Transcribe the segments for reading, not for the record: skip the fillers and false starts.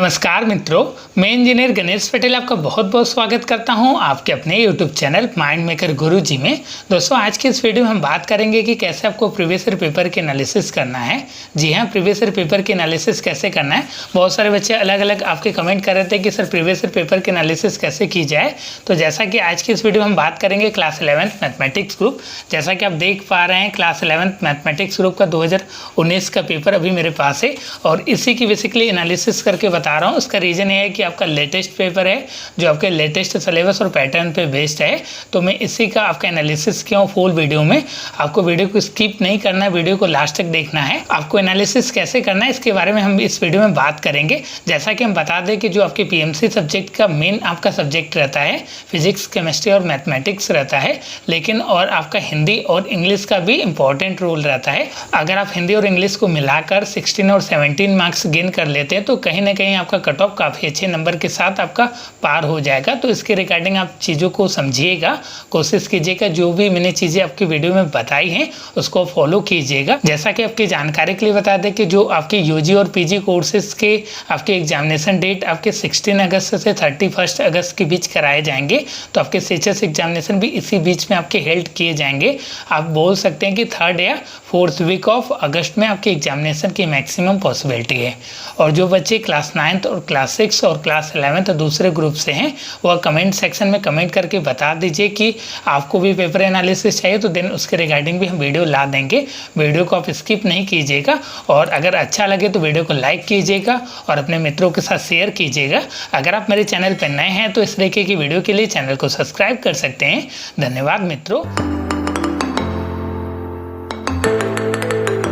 नमस्कार मित्रों, मैं इंजीनियर गणेश पटेल आपका बहुत बहुत स्वागत करता हूं आपके अपने यूट्यूब चैनल माइंड मेकर गुरुजी में। दोस्तों, आज के इस वीडियो में हम बात करेंगे कि कैसे आपको प्रीवियस ईयर पेपर के एनालिसिस करना है। जी हां, प्रीवियस ईयर पेपर के एनालिसिस कैसे करना है। बहुत सारे बच्चे अलग अलग आपके कमेंट कर रहे थे कि सर प्रीवियस ईयर पेपर के एनालिसिस कैसे की जाए। तो जैसा कि आज की इस वीडियो में हम बात करेंगे क्लास 11th मैथमेटिक्स ग्रुप। जैसा कि आप देख पा रहे हैं, क्लास 11th मैथमेटिक्स ग्रुप का 2019 का पेपर अभी मेरे पास है और इसी की बेसिकली एनालिसिस करके बता रहा हूँ। उसका रीज़न ये है कि आपका लेटेस्ट पेपर है जो आपके लेटेस्ट सिलेबस और पैटर्न पे बेस्ड है, तो मैं इसी का आपका एनालिसिस किया हूँ फुल वीडियो में। आपको वीडियो को स्किप नहीं करना है, वीडियो को लास्ट तक देखना है। आपको एनालिसिस कैसे करना है इसके बारे में हम इस वीडियो में बात करेंगे। जैसा कि हम बता दें कि जो आपके पीएमसी सब्जेक्ट का मेन आपका सब्जेक्ट रहता है फिजिक्स, केमिस्ट्री और मैथमेटिक्स रहता है, लेकिन और आपका हिंदी और इंग्लिश का भी इंपॉर्टेंट रोल रहता है। अगर आप हिंदी और इंग्लिश को मिलाकर 16 और 17 मार्क्स गेन कर लेते हैं तो कहीं ना कहीं आपका कट ऑफ काफ़ी अच्छे नंबर के साथ आपका पार हो जाएगा। तो इसके रिगार्डिंग आप चीज़ों को समझिएगा, कोशिश कीजिएगा जो भी मैंने चीज़ें आपकी वीडियो में बताई हैं उसको फॉलो कीजिएगा। जैसा कि आपकी जानकारी के लिए बता दें कि जो आपके यूजी और पीजी कोर्सेज के आपके एग्जामिनेशन डेट आपके 16 अगस्त से 31 अगस्त के बीच कराए जाएंगे। तो आपके सीएचएस एग्जामिनेशन भी इसी बीच में आपके हेल्ड किए जाएंगे। आप बोल सकते हैं कि 3rd या 4th वीक ऑफ अगस्त में आपके एग्जामिनेशन की मैक्सिमम पॉसिबिलिटी है। और जो बच्चे क्लास 9th और क्लास 6 और क्लास 11th दूसरे ग्रुप से हैं वह कमेंट सेक्शन में कमेंट करके बता दीजिए कि आपको भी पेपर एनालिसिस चाहिए, तो देन उसके रिगार्डिंग भी हम वीडियो ला देंगे। वीडियो को आप स्किप नहीं कीजिएगा और अगर अच्छा लगे तो वीडियो को लाइक कीजिएगा और अपने मित्रों के साथ शेयर कीजिएगा। अगर आप मेरे चैनल पर नए हैं तो इस तरीके की वीडियो के लिए चैनल को सब्सक्राइब कर सकते हैं। धन्यवाद मित्रों।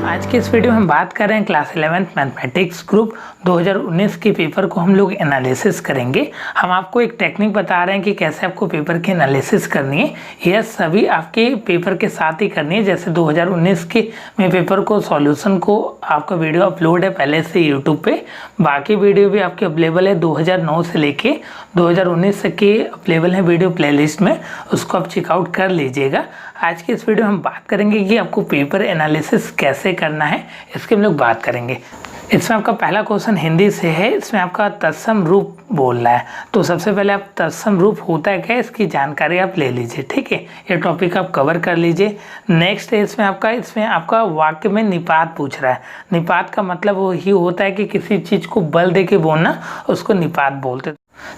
आज के इस वीडियो में हम बात कर रहे हैं क्लास 11th मैथमेटिक्स ग्रुप 2019 के पेपर को हम लोग एनालिसिस करेंगे। हम आपको एक टेक्निक बता रहे हैं कि कैसे आपको पेपर की एनालिसिस करनी है। यह सभी आपके पेपर के साथ ही करनी है। जैसे 2019 के में पेपर को सॉल्यूशन को आपका वीडियो अपलोड है पहले से यूट्यूब पे, बाकी वीडियो भी आपके अवेलेबल है 2009 से लेके 2019 तक के अवेलेबल है वीडियो प्लेलिस्ट में, उसको आप चेकआउट कर लीजिएगा। आज की इस वीडियो में हम बात करेंगे कि आपको पेपर एनालिसिस कैसे करना है, इसके हम लोग बात करेंगे। इसमें आपका पहला क्वेश्चन हिंदी से है। इसमें आपका तत्सम रूप बोलना है। तो सबसे पहले आप तत्सम रूप होता है क्या इसकी जानकारी आप ले लीजिए, ठीक है। ये टॉपिक आप कवर कर लीजिए। नेक्स्ट है इसमें आपका वाक्य में निपात पूछ रहा है। निपात का मतलब वही होता है कि किसी चीज़ को बल दे के बोलना, उसको निपात बोलते।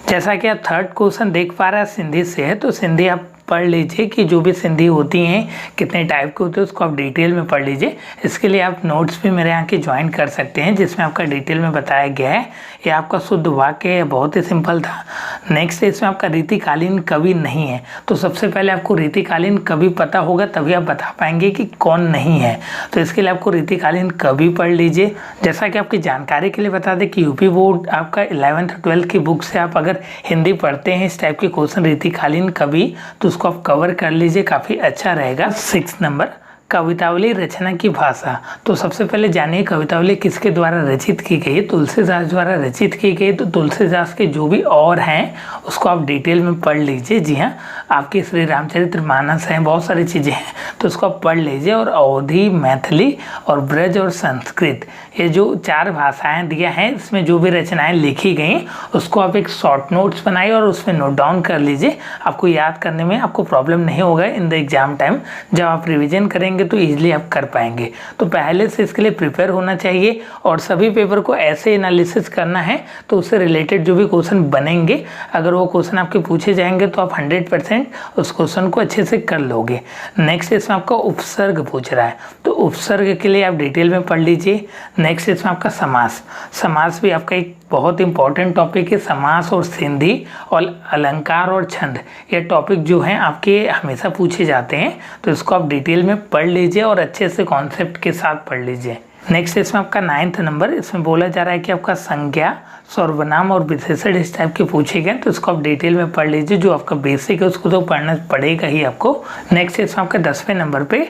जैसा कि आप 3rd क्वेश्चन देख पा रहे हैं सिंधी से है, तो सिंधी आप पढ़ लीजिए कि जो भी सिंधी होती हैं कितने टाइप के होते हैं उसको आप डिटेल में पढ़ लीजिए। इसके लिए आप नोट्स भी मेरे यहाँ के ज्वाइन कर सकते हैं जिसमें आपका डिटेल में बताया गया है। ये आपका शुद्ध वाक्य है, बहुत ही सिंपल था। नेक्स्ट इसमें आपका रीतिकालीन कवि नहीं है। तो सबसे पहले आपको रीतिकालीन कवि पता होगा तभी आप बता पाएंगे कि कौन नहीं है। तो इसके लिए आपको रीतिकालीन कवि पढ़ लीजिए। जैसा कि आपकी जानकारी के लिए बता दें कि यूपी बोर्ड आपका 11th 12th की बुक से आप अगर हिंदी पढ़ते हैं इस टाइप के क्वेश्चन रीतिकालीन कवि तो उसको आप कवर कर लीजिए, काफ़ी अच्छा रहेगा। 6 नंबर कवितावली रचना की भाषा। तो सबसे पहले जानिए कवितावली किसके द्वारा रचित की गई है। तुलसीदास द्वारा रचित की गई। तो तुलसीदास के जो भी और हैं उसको आप डिटेल में पढ़ लीजिए। जी हाँ, आपके श्री रामचरितमानस हैं, बहुत सारी चीज़ें हैं तो उसको आप पढ़ लीजिए। और अवधी, मैथिली और ब्रज और संस्कृत, ये जो 4 भाषाएं दिया हैं इसमें जो भी रचनाएं लिखी गई उसको आप एक शॉर्ट नोट्स बनाइए और उसमें नोट डाउन कर लीजिए। आपको याद करने में आपको प्रॉब्लम नहीं होगा इन द एग्जाम टाइम। जब आप रिविजन करेंगे तो इजीली आप कर पाएंगे। तो पहले से इसके लिए प्रिपेयर होना चाहिए और सभी पेपर को ऐसे एनालिसिस करना है तो उससे रिलेटेड जो भी क्वेश्चन बनेंगे अगर वो क्वेश्चन आपके पूछे जाएंगे तो आप 100% उस क्वेश्चन को अच्छे से कर लोगे। नेक्स्ट इसमें आपका उपसर्ग पूछ रहा है, तो उपसर्ग के लिए आप डिटेल में पढ़ लीजिए। नेक्स्ट इसमें आपका समास। समास भी आपका एक बहुत इंपॉर्टेंट टॉपिक है। समास और संधि और अलंकार और छंद, ये टॉपिक जो हैं आपके हमेशा पूछे जाते हैं तो इसको आप डिटेल में पढ़ लीजिए और अच्छे से कॉन्सेप्ट के साथ पढ़ लीजिए। नेक्स्ट इसमें आपका 9th नंबर, इसमें बोला जा रहा है कि आपका संज्ञा, सर्वनाम और विशेषण इस टाइप के पूछे गए तो इसको आप डिटेल में पढ़ लीजिए। जो आपका बेसिक है उसको तो पढ़ना पड़ेगा ही आपको। नेक्स्ट इसमें आपका 10वें नंबर पे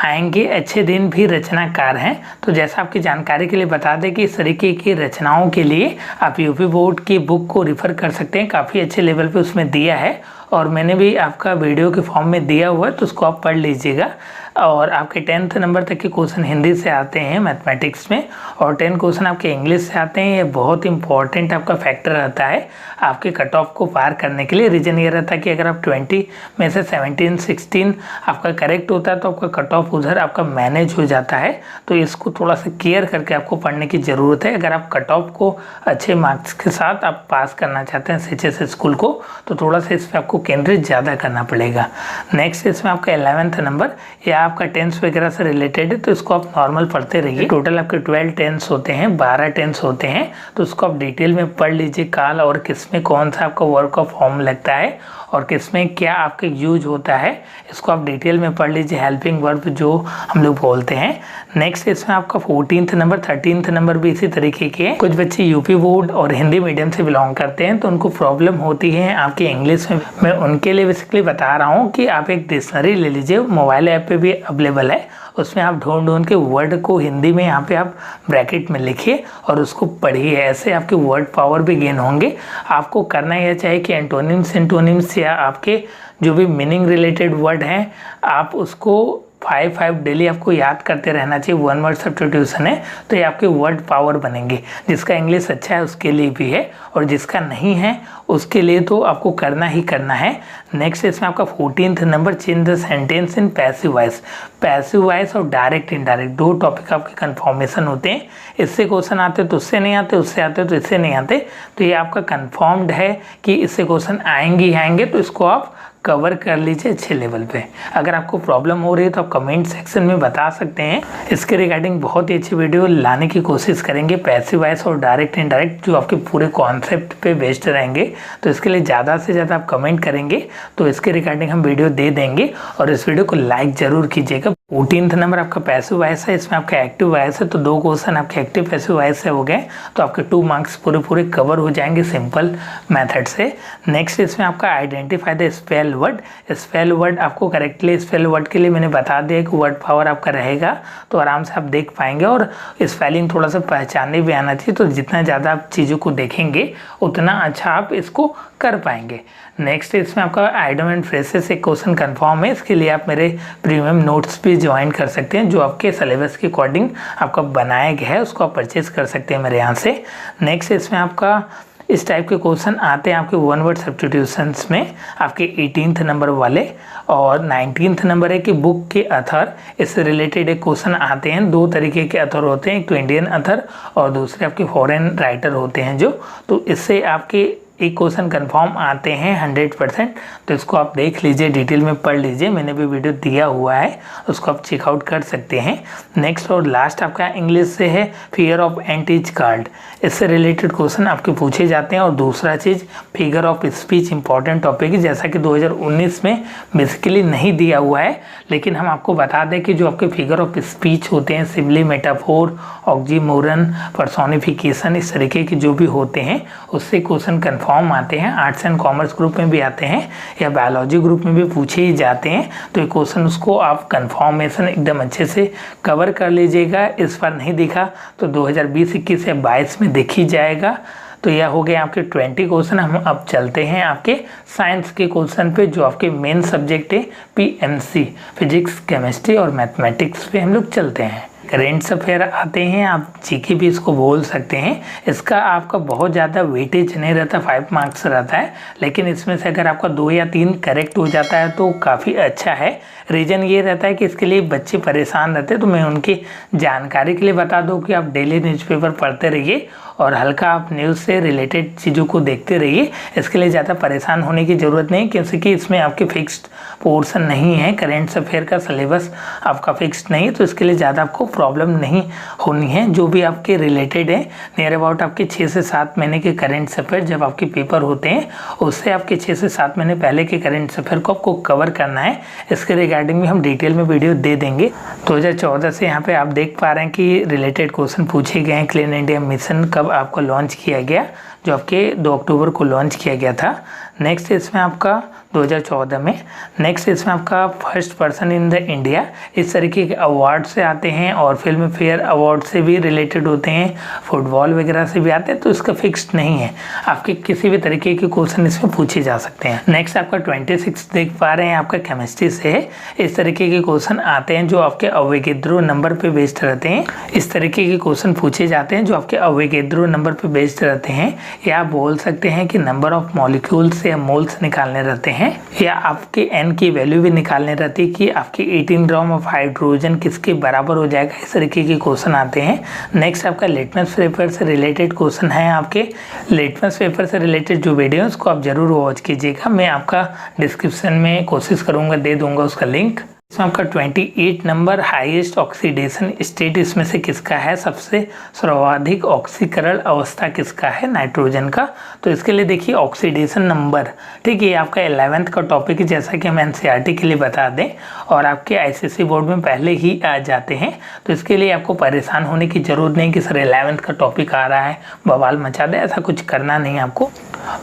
आएंगे अच्छे दिन भी रचनाकार हैं। तो जैसा आपकी जानकारी के लिए बता दें कि इस तरीके की रचनाओं के लिए आप यूपी बोर्ड की बुक को रिफ़र कर सकते हैं, काफ़ी अच्छे लेवल पे उसमें दिया है और मैंने भी आपका वीडियो के फॉर्म में दिया हुआ है तो उसको आप पढ़ लीजिएगा। और आपके 10th नंबर तक के क्वेश्चन हिंदी से आते हैं मैथमेटिक्स में, और 10 क्वेश्चन आपके इंग्लिश से आते हैं। ये बहुत इंपॉर्टेंट आपका फैक्टर रहता है आपके कट ऑफ को पार करने के लिए। रीज़न ये रहता है कि अगर आप 20 में से 17 16 आपका करेक्ट होता है तो आपका कट ऑफ उधर आपका मैनेज हो जाता है। तो इसको थोड़ा सा केयर करके आपको पढ़ने की ज़रूरत है। अगर आप कट ऑफ को अच्छे मार्क्स के साथ आप पास करना चाहते हैं SHS स्कूल को, तो थोड़ा सा इस पर आपको केंद्रित ज़्यादा करना पड़ेगा। नेक्स्ट इसमें आपका 11th नंबर या आपका टेंस वगैरह से रिलेटेड है, तो इसको आप नॉर्मल पढ़ते रहिए। टोटल आपके 12 टेंस होते हैं, 12 टेंस होते हैं, तो उसको आप डिटेल में पढ़ लीजिए। काल और किसमें कौन सा आपका वर्ब का फॉर्म लगता है और किसमें क्या आपके यूज होता है, इसको आप डिटेल में पढ़ लीजिए। हेल्पिंग वर्ब जो हम लोग बोलते हैं। नेक्स्ट इसमें आपका 14th नंबर 13th नंबर भी इसी तरीके के हैं। कुछ बच्चे यूपी बोर्ड और हिंदी मीडियम से बिलोंग करते हैं, तो उनको प्रॉब्लम होती है आपके इंग्लिश में। मैं उनके लिए बेसिकली बता रहा हूँ कि आप एक डिक्शनरी ले लीजिए, मोबाइल ऐप पे भी अवेलेबल है। उसमें आप ढूंढ के वर्ड को हिंदी में यहाँ पे आप ब्रैकेट में लिखिए और उसको पढ़िए। ऐसे आपके वर्ड पावर भी गेन होंगे। आपको करना यह चाहिए कि एंटोनिम्स या आपके जो भी मीनिंग रिलेटेड वर्ड हैं आप उसको 5 डेली आपको याद करते रहना चाहिए। 1 वर्ड सब्स्टिट्यूशन है, तो ये आपके वर्ड पावर बनेंगे। जिसका इंग्लिश अच्छा है उसके लिए भी है, और जिसका नहीं है उसके लिए तो आपको करना ही करना है। नेक्स्ट इसमें आपका 14th number change the sentence in passive voice. Passive voice और डायरेक्ट इनडायरेक्ट दो टॉपिक आपके कन्फर्मेशन होते हैं। इससे क्वेश्चन आते तो उससे नहीं आते, उससे आते तो इससे नहीं आते। तो ये आपका कन्फर्म्ड है कि इससे क्वेश्चन आएंगे ही आएंगे, तो इसको आप कवर कर लीजिए अच्छे लेवल पे। अगर आपको प्रॉब्लम हो रही है तो आप कमेंट सेक्शन में बता सकते हैं। इसके रिगार्डिंग बहुत ही अच्छी वीडियो लाने की कोशिश करेंगे, पैसिव वॉइस और डायरेक्ट इनडायरेक्ट, जो आपके पूरे कॉन्सेप्ट पे बेस्ड रहेंगे। तो इसके लिए ज़्यादा से ज़्यादा आप कमेंट करेंगे तो इसके रिगार्डिंग हम वीडियो दे देंगे, और इस वीडियो को लाइक ज़रूर कीजिएगा। 14th नंबर आपका पैसिव वॉइस है, इसमें आपका एक्टिव वॉइस है, तो 2 क्वेश्चन आपके एक्टिव पैसिव वॉइस से हो गए, तो आपके 2 मार्क्स पूरे कवर हो जाएंगे सिंपल मेथड से। नेक्स्ट इसमें आपका identify the spell word. Spell word आपको करेक्टली स्पेल वर्ड के लिए मैंने बता दिया कि वर्ड पावर आपका रहेगा, तो आराम से आप देख पाएंगे, और स्पेलिंग थोड़ा सा पहचानने भी आना चाहिए। तो जितना ज़्यादा आप चीज़ों को देखेंगे उतना अच्छा आप इसको कर पाएंगे। नेक्स्ट इसमें आपका आइडम एंड फ्रेसेस एक क्वेश्चन कंफर्म है, इसके लिए आप मेरे प्रीमियम नोट्स भी ज्वाइन कर सकते हैं, जो आपके सिलेबस के अकॉर्डिंग आपका बनाया गया है, उसको आप परचेज कर सकते हैं मेरे यहाँ से। नेक्स्ट इसमें आपका इस टाइप के क्वेश्चन आते हैं आपके 1 वर्ड सब्स्टिट्यूशंस में, आपके 18th नंबर वाले, और 19th नंबर है कि बुक के अथर, इससे रिलेटेड एक क्वेश्चन आते हैं। 2 तरीके के अथर होते हैं, एक तो इंडियन अथर और दूसरे आपके फॉरेन राइटर होते हैं जो, तो इससे आपके एक क्वेश्चन कंफर्म आते हैं 100%। तो इसको आप देख लीजिए, डिटेल में पढ़ लीजिए, मैंने भी वीडियो दिया हुआ है, उसको आप चेकआउट कर सकते हैं। नेक्स्ट और लास्ट आपका इंग्लिश से है figure of ant is card. इससे रिलेटेड क्वेश्चन आपके पूछे जाते हैं। और दूसरा चीज़ figure of speech, important topic है, जैसा कि 2019 में बेसिकली नहीं दिया हुआ है, लेकिन हम आपको बता दें कि जो आपके फिगर ऑफ स्पीच होते हैं, सिमिली, मेटाफोर, ऑक्सीमोरन, पर्सोनिफिकेशन, इस तरीके के जो भी होते हैं उससे क्वेश्चन फॉर्म आते हैं। आर्ट्स एंड कॉमर्स ग्रुप में भी आते हैं या बायोलॉजी ग्रुप में भी पूछे ही जाते हैं। तो ये क्वेश्चन उसको आप कंफर्मेशन एकदम अच्छे से कवर कर लीजिएगा। इस बार नहीं दिखा तो 2020-21 या 22 में दिख ही जाएगा। तो यह हो गए आपके 20 क्वेश्चन। हम अब चलते हैं आपके साइंस के क्वेश्चन पे, जो आपके मेन सब्जेक्ट है PMC, फिजिक्स, केमिस्ट्री और मैथमेटिक्स पे हम लोग चलते हैं। करेंट अफेयर आते हैं, आप जीके भी इसको बोल सकते हैं। इसका आपका बहुत ज़्यादा वेटेज नहीं रहता, 5 मार्क्स रहता है, लेकिन इसमें से अगर आपका 2 या 3 करेक्ट हो जाता है तो काफ़ी अच्छा है। रीज़न ये रहता है कि इसके लिए बच्चे परेशान रहते हैं, तो मैं उनकी जानकारी के लिए बता दूं कि आप डेली न्यूज़पेपर पढ़ते रहिए और हल्का आप न्यूज़ से रिलेटेड चीज़ों को देखते रहिए। इसके लिए ज़्यादा परेशान होने की ज़रूरत नहीं, क्योंकि इसमें आपके फिक्स्ड पोर्शन नहीं है, करेंट अफेयर का सिलेबस आपका फिक्स्ड नहीं, तो इसके लिए ज़्यादा आपको प्रॉब्लम नहीं होनी है। जो भी आपके रिलेटेड है, नियर अबाउट आपके 6 से 7 महीने के करेंट अफेयर जब आपके पेपर होते हैं, उससे आपके 6 से 7 महीने पहले के करेंट अफेयर को आपको कवर करना है। इसके रिगार्डिंग में हम डिटेल में वीडियो दे देंगे। 2014 से यहाँ पे आप देख पा रहे हैं कि रिलेटेड क्वेश्चन पूछे गए हैं। क्लीन इंडिया मिशन कब कब आपका लॉन्च किया गया, जो आपके 2 अक्टूबर को लॉन्च किया गया था। नेक्स्ट इसमें आपका 2014 में। नेक्स्ट इसमें आपका first person in the India, इस तरीके के अवार्ड से आते हैं और फिल्म फेयर अवार्ड से भी रिलेटेड होते हैं, फुटबॉल वगैरह से भी आते हैं, तो इसका फिक्स्ड नहीं है, आपके किसी भी तरीके के क्वेश्चन इसमें पूछे जा सकते हैं। नेक्स्ट आपका 26 देख पा रहे हैं, आपका केमिस्ट्री से है। इस तरीके के क्वेश्चन आते हैं जो आपके अवोगाद्रो नंबर पे बेस्ड रहते हैं। इस तरीके के क्वेश्चन पूछे जाते हैं जो आपके अवोगाद्रो नंबर पे बेस्ड रहते हैं, या आप बोल सकते हैं कि नंबर ऑफ मॉलिक्यूल्स या मोल्स निकालने रहते हैं, या आपके एन की वैल्यू भी निकालने रहती है कि आपके 18 ग्राम ऑफ हाइड्रोजन किसके बराबर हो जाएगा। इस तरीके के क्वेश्चन आते हैं। नेक्स्ट आपका लिटमस पेपर से रिलेटेड क्वेश्चन है। आपके लिटमस पेपर से रिलेटेड जो वीडियो उसको आप जरूर वॉच कीजिएगा, मैं आपका डिस्क्रिप्शन में कोशिश करूंगा दे दूंगा उसका लिंक। इसमें आपका 28 नंबर हाईएस्ट ऑक्सीडेशन स्टेट इसमें से किसका है, सबसे सर्वाधिक ऑक्सीकरण अवस्था किसका है नाइट्रोजन का। तो इसके लिए देखिए ऑक्सीडेशन नंबर, ठीक है, ये आपका 11th का टॉपिक है, जैसा कि हम एनसीईआरटी के लिए बता दें और आपके आईसीएसई बोर्ड में पहले ही आ जाते हैं, तो इसके लिए आपको परेशान होने की जरूरत नहीं कि सर 11th का टॉपिक आ रहा है बवाल मचा दे, ऐसा कुछ करना नहीं है आपको।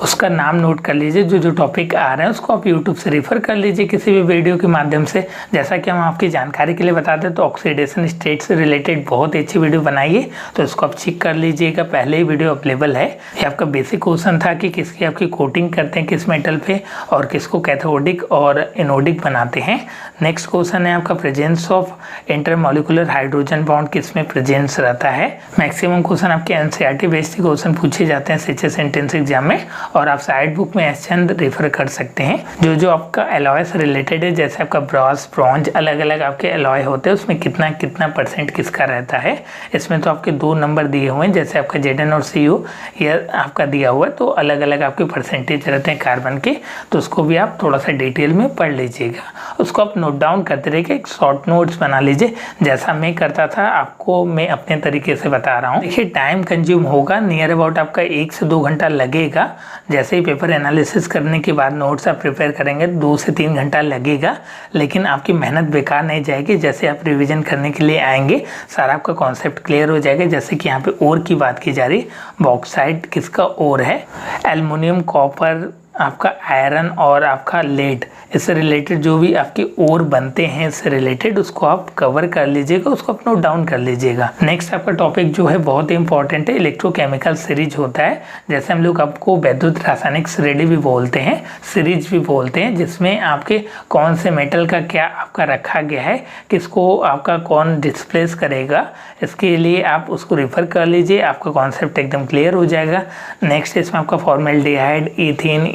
उसका नाम नोट कर लीजिए, जो टॉपिक आ रहे हैं उसको आप यूट्यूब से रेफर कर लीजिए किसी भी वीडियो के माध्यम से। जैसा कि हम आपकी जानकारी के लिए बताते हैं तो ऑक्सीडेशन स्टेट से रिलेटेड बहुत अच्छी वीडियो बनाइए, तो इसको आप चेक कर लीजिएगा, पहले ही वीडियो अवेलेबल है। ये आपका बेसिक क्वेश्चन था कि किसकी आपकी कोटिंग करते हैं किस मेटल पे और किसको कैथोडिक और एनोडिक बनाते हैं। नेक्स्ट क्वेश्चन है आपका presence of intermolecular hydrogen bond किस में प्रेजेंस रहता है। मैक्सिमम क्वेश्चन आपके एनसीईआरटी बेस्ड क्वेश्चन पूछे जाते हैं सीएचएस एंट्रेंस एग्जाम में, और आप साइड बुक में एसचंद रेफर कर सकते हैं। जो आपका एलॉय से रिलेटेड है, जैसे आपका ब्रॉन्ज ब्रॉन्ज अलग अलग आपके एलॉय होते हैं, उसमें कितना कितना % किसका रहता है। इसमें तो आपके 2 नंबर दिए हुए हैं, जैसे आपका Zn और Cu ये आपका दिया हुआ है, तो अलग अलग आपके परसेंटेज रहते हैं कार्बन के, तो उसको भी आप थोड़ा सा डिटेल में पढ़ लीजिएगा। उसको आप नोट डाउन करते रहिए, एक शॉर्ट नोट्स बना लीजिए, जैसा मैं करता था आपको मैं अपने तरीके से बता रहा हूँ। देखिए टाइम कंज्यूम होगा, नियर अबाउट आपका 1 से 2 घंटा लगेगा। जैसे ही पेपर एनालिसिस करने के बाद नोट्स आप प्रिपेयर करेंगे 2 से 3 घंटा लगेगा, लेकिन आपकी मेहनत बेकार नहीं जाएगी। जैसे आप रिवीजन करने के लिए आएंगे सारा आपका कॉन्सेप्ट क्लियर हो जाएगा। जैसे कि यहाँ पे ओर की बात की जा रही, बॉक्साइट किसका ओर है, एल्युमिनियम, कॉपर, आपका आयरन और आपका लेड, इससे रिलेटेड जो भी आपके ओर बनते हैं इससे रिलेटेड उसको आप कवर कर लीजिएगा, उसको आप नोट डाउन कर लीजिएगा। नेक्स्ट आपका टॉपिक जो है बहुत ही इंपॉर्टेंट है, इलेक्ट्रोकेमिकल सीरीज होता है, जैसे हम लोग आपको वैद्युत रासायनिक श्रेणी भी बोलते हैं, सीरीज भी बोलते हैं, जिसमें आपके कौन से मेटल का क्या आपका रखा गया है, किसको आपका कौन डिस्प्लेस करेगा, इसके लिए आप उसको रेफर कर लीजिए, आपका कॉन्सेप्ट एकदम क्लियर हो जाएगा। नेक्स्ट इसमें आपका फॉर्मेल्डिहाइड,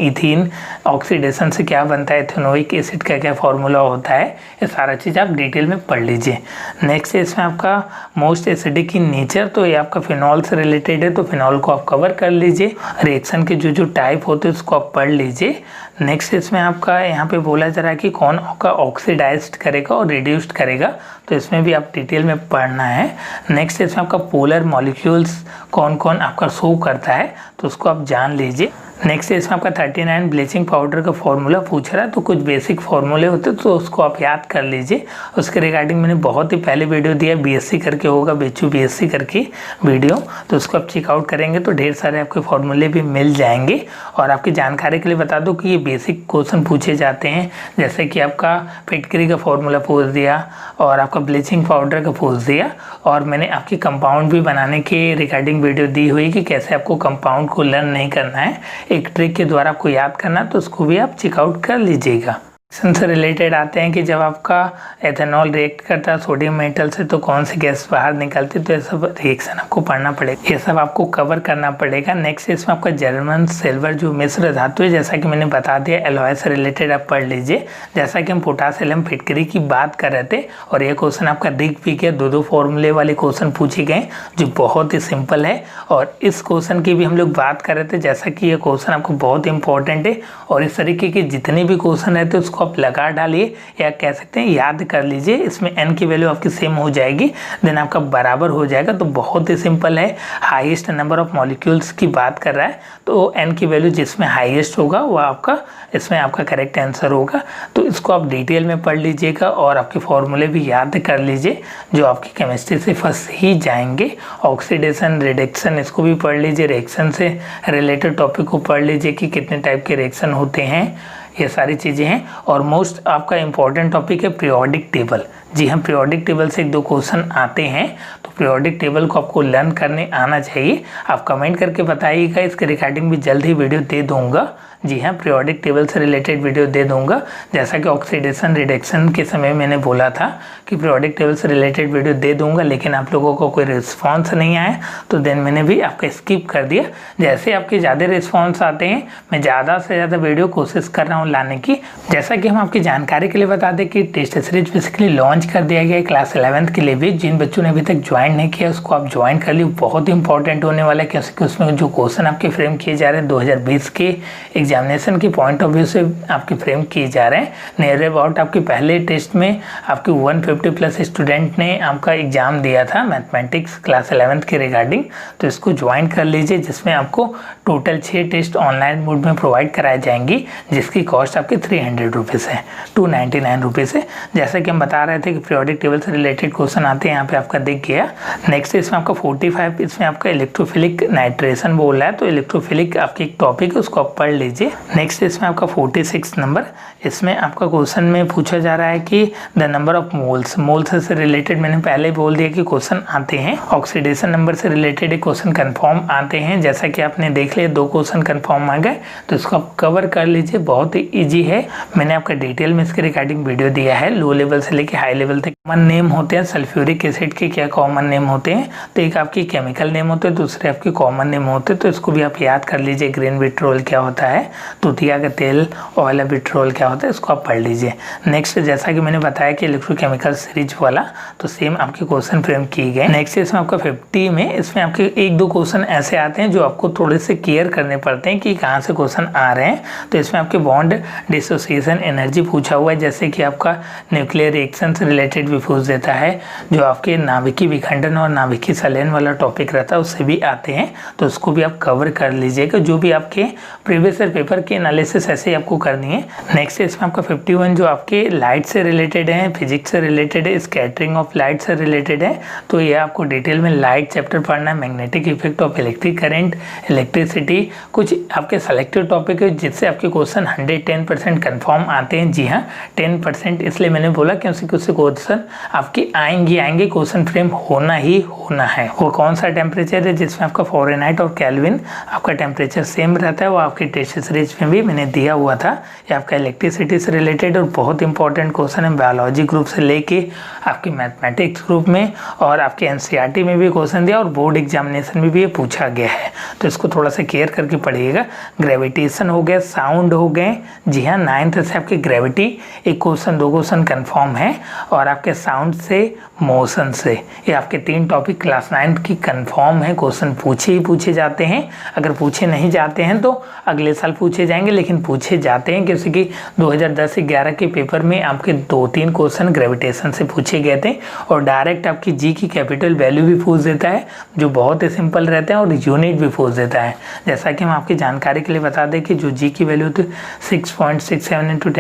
इथीन ऑक्सीडेशन से क्या बनता है, इथेनोइक एसिड का क्या फॉर्मूला होता है, ये सारा चीज़ आप डिटेल में पढ़ लीजिए। नेक्स्ट इसमें आपका मोस्ट एसिडिक इन नेचर, तो ये आपका फिनॉल से रिलेटेड है, तो फिनॉल को आप कवर कर लीजिए। रिएक्शन के जो टाइप होते हैं उसको आप पढ़ लीजिए। नेक्स्ट इसमें आपका यहाँ पे बोला जा रहा है कि कौन का ऑक्सीडाइज्ड करेगा और रिड्यूस्ड करेगा, तो इसमें भी आप डिटेल में पढ़ना है। नेक्स्ट इसमें आपका पोलर मॉलिक्यूल्स कौन कौन आपका शो करता है, तो उसको आप जान लीजिए। नेक्स्ट इसमें आपका 39 ब्लीचिंग पाउडर का फॉर्मूला पूछ रहा है, तो कुछ बेसिक फॉर्मूले होते हैं तो उसको आप याद कर लीजिए। उसके रिगार्डिंग मैंने बहुत ही पहले वीडियो दिया, बीएससी करके होगा, बेचू बीएससी करके वीडियो, तो उसको आप चेकआउट करेंगे तो ढेर सारे आपके फॉर्मूले भी मिल जाएंगे। और आपकी जानकारी के लिए बता दूं कि ये बेसिक क्वेश्चन पूछे जाते हैं, जैसे कि आपका फिटकरी का फॉर्मूला पूछ दिया और आपका ब्लीचिंग पाउडर का पूछ दिया, और मैंने आपकी कंपाउंड भी बनाने के रिगार्डिंग वीडियो दी हुई कि कैसे आपको कंपाउंड को लर्न नहीं करना है, एक ट्रिक के द्वारा आपको याद करना, तो उसको भी आप चेकआउट कर लीजिएगा। से रिलेटेड आते हैं कि जब आपका एथेनॉल रिएक्ट करता है सोडियम मेटल से तो कौन सी गैस बाहर निकलती है, तो ये सब रिएक्शन आपको पढ़ना पड़ेगा, ये सब आपको कवर करना पड़ेगा। नेक्स्ट इसमें आपका जर्मन सिल्वर जो मिश्र धातु है, जैसा कि मैंने बता दिया, एलॉय से रिलेटेड आप पढ़ लीजिए। जैसा कि हम पोटासियम फिटकरी की बात कर रहे थे, और ये क्वेश्चन आपका दिख भी गया, 2 फॉर्मूले वाले क्वेश्चन पूछे गए जो बहुत ही सिंपल है, और इस क्वेश्चन की भी हम लोग बात कर रहे थे, जैसा कि ये क्वेश्चन आपको बहुत इंपॉर्टेंट है, और इस तरीके के जितने भी क्वेश्चन रहते हैं उसको इसको आप लगा डालिए या कह सकते हैं याद कर लीजिए। इसमें n की वैल्यू आपकी सेम हो जाएगी, देन आपका बराबर हो जाएगा। तो बहुत ही सिंपल है, हाईएस्ट नंबर ऑफ मॉलिक्यूल्स की बात कर रहा है, तो n की वैल्यू जिसमें हाईएस्ट होगा वो आपका इसमें आपका करेक्ट आंसर होगा। तो इसको आप डिटेल में पढ़ लीजिएगा और आपके फॉर्मूले भी याद कर लीजिए जो आपकी केमिस्ट्री से फंस ही जाएंगे। ऑक्सीडेशन, रिडक्शन, इसको भी पढ़ लीजिए। रिएक्शन से रिलेटेड टॉपिक को पढ़ लीजिए कि कितने टाइप के रिएक्शन होते हैं, ये सारी चीज़ें हैं। और मोस्ट आपका इम्पॉर्टेंट टॉपिक है पीरियोडिक टेबल। जी हाँ, पीरियोडिक टेबल से 1-2 क्वेश्चन आते हैं, तो पीरियोडिक टेबल को आपको लर्न करने आना चाहिए। आप कमेंट करके बताइएगा, इसके रिगार्डिंग भी जल्द ही वीडियो दे दूंगा। जी हाँ, पीरियोडिक टेबल से रिलेटेड वीडियो दे दूंगा। जैसा कि ऑक्सीडेशन रिडक्शन के समय मैंने बोला था कि पीरियोडिक टेबल से रिलेटेड वीडियो दे दूंगा, लेकिन आप लोगों को कोई रिस्पॉन्स नहीं आया, तो देन मैंने भी आपका स्किप कर दिया। जैसे आपके ज़्यादा रिस्पॉन्स आते हैं, मैं ज़्यादा से ज़्यादा वीडियो कोशिश कर रहा हूँ लाने की। जैसा कि हम आपकी जानकारी के लिए बता दें कि टेस्ट सीरीज बेसिकली लॉन्च कर दिया गया है क्लास 11th के लिए भी। जिन बच्चों ने अभी तक ज्वाइन नहीं किया उसको आप ज्वाइन कर लीजिए, बहुत ही इंपॉर्टेंट होने वाला है, क्योंकि उसमें जो क्वेश्चन आपके फ्रेम किए जा रहे हैं 2020 के एग्जामिनेशन की पॉइंट ऑफ व्यू से आपके फ्रेम किए जा रहे हैं। नियर अबाउट आपके पहले टेस्ट में आपके 150 प्लस स्टूडेंट ने आपका एग्जाम दिया था मैथमेटिक्स क्लास 11th के रिगार्डिंग, तो इसको ज्वाइन कर लीजिए, जिसमें आपको टोटल 6 टेस्ट ऑनलाइन मोड में प्रोवाइड कराई जाएंगी, जिसकी कॉस्ट आपकी 300 रुपीज़ है, 299 रुपीज़ है। जैसा कि हम बता रहे थे कि पीरियोडिक टेबल से रिलेटेड क्वेश्चन आते हैं, यहाँ पे आपका दिख गया। नेक्स्ट इसमें आपका 45, इसमें आपका इलेक्ट्रोफिलिक नाइट्रेशन बोल रहा है, तो इलेक्ट्रोफिलिक आपकी एक टॉपिक है, उसको आप पढ़ लीजिए। नेक्स्ट इसमें आपका 46 नंबर, इसमें आपका क्वेश्चन में पूछा जा रहा है कि द नंबर ऑफ मोल्स से रिलेटेड मैंने पहले बोल दिया कि क्वेश्चन आते हैं। ऑक्सीडेशन नंबर से रिलेटेड एक क्वेश्चन कंफर्म आते हैं, जैसा कि आपने देख लिया 2 क्वेश्चन कंफर्म आ गए, तो इसको आप कवर कर लीजिए, बहुत ही ईजी है। मैंने आपका डिटेल में इसके रिगार्डिंग वीडियो दिया है, लो लेवल से लेके हाई लेवल तक। कॉमन नेम होते हैं सल्फ्यूरिक एसिड के, क्या कॉमन नेम होते हैं, तो एक आपकी केमिकल नेम होते हैं, दूसरे आपके कॉमन नेम होते हैं, तो इसको भी आप याद कर लीजिए। ग्रीन विट्रोल क्या होता है, तुतिया का तेल, ऑयल विट्रोल क्या होता है, इसको आप पढ़ लीजिए। नेक्स्ट जैसा कि मैंने बताया कि इलेक्ट्रोकेमिकल सीरीज वाला, तो सेम आपके क्वेश्चन फ्रेम किए गए। नेक्स्ट इसमें आपका 50 में इसमें आपके 1-2 क्वेश्चन ऐसे आते हैं जो आपको थोड़े से केयर करने पड़ते हैं कि कहाँ से क्वेश्चन आ रहे हैं। तो इसमें आपके बॉन्ड डिसोसिएशन एनर्जी पूछा हुआ है, जैसे कि आपका न्यूक्लियर रिएक्शन से रिलेटेड भी पूछ देता है, जो आपके नाभिकीय विखंडन और नाभिकीय संलयन वाला टॉपिक रहता है उससे भी आते हैं, तो उसको भी आप कवर कर लीजिएगा। जो भी आपके प्रीवियस ईयर पेपर की एनालिसिस ऐसे ही आपको करनी है। नेक्स्ट इसमें आपका 51 जो आपके लाइट से रिलेटेड है, फिजिक्स से रिलेटेड है, स्कैटरिंग ऑफ लाइट से रिलेटेड है, तो ये आपको डिटेल में लाइट चैप्टर पढ़ना है। Magnetic effect of electric current, electricity, कुछ आपके सेलेक्टेड टॉपिक है जिससे आपके क्वेश्चन 110% कन्फर्म आते हैं। जी हाँ, 10% इसलिए मैंने बोला क्योंकि कुछ क्वेश्चन आपके आएंगे, क्वेश्चन फ्रेम होना ही होना है। वो कौन सा टेम्परेचर है जिसमें आपका फ़ारेनहाइट और केल्विन आपका टेम्परेचर सेम रहता है, वो आपकी टेस्ट सीरीज में भी मैंने दिया हुआ था। ये आपका इलेक्ट्रिसिटी से रिलेटेड और बहुत इंपॉर्टेंट क्वेश्चन है, बायोलॉजी ग्रुप से लेके आपकी मैथमेटिक्स ग्रुप में और आपके एनसीईआरटी में भी क्वेश्चन दिया और बोर्ड एग्जामिनेशन में भी ये पूछा गया है, तो इसको थोड़ा सा केयर करके पढ़िएगा। ग्रेविटेशन हो गया, साउंड हो गए। जी हाँ, 9th से आपकी ग्रेविटी 1 क्वेश्चन 2 क्वेश्चन कन्फर्म है, और आपके साउंड से, मोशन से, ये आपके 3 टॉपिक क्लास 9 की कन्फर्म है। क्वेश्चन पूछे ही पूछे जाते हैं, अगर पूछे नहीं जाते हैं तो अगले साल पूछे जाएंगे, लेकिन पूछे जाते हैं क्योंकि 2010-11 के पेपर में आपके 2-3 क्वेश्चन ग्रेविटेशन से पूछे गए थे, और डायरेक्ट आपकी जी की कैपिटल वैल्यू भी पूछ देता है, जो बहुत ही सिंपल रहते हैं, और यूनिट भी पूछ देता है। जैसा कि हम आपकी जानकारी के लिए बता दें कि जो जी की वैल्यू थी 6.67 ×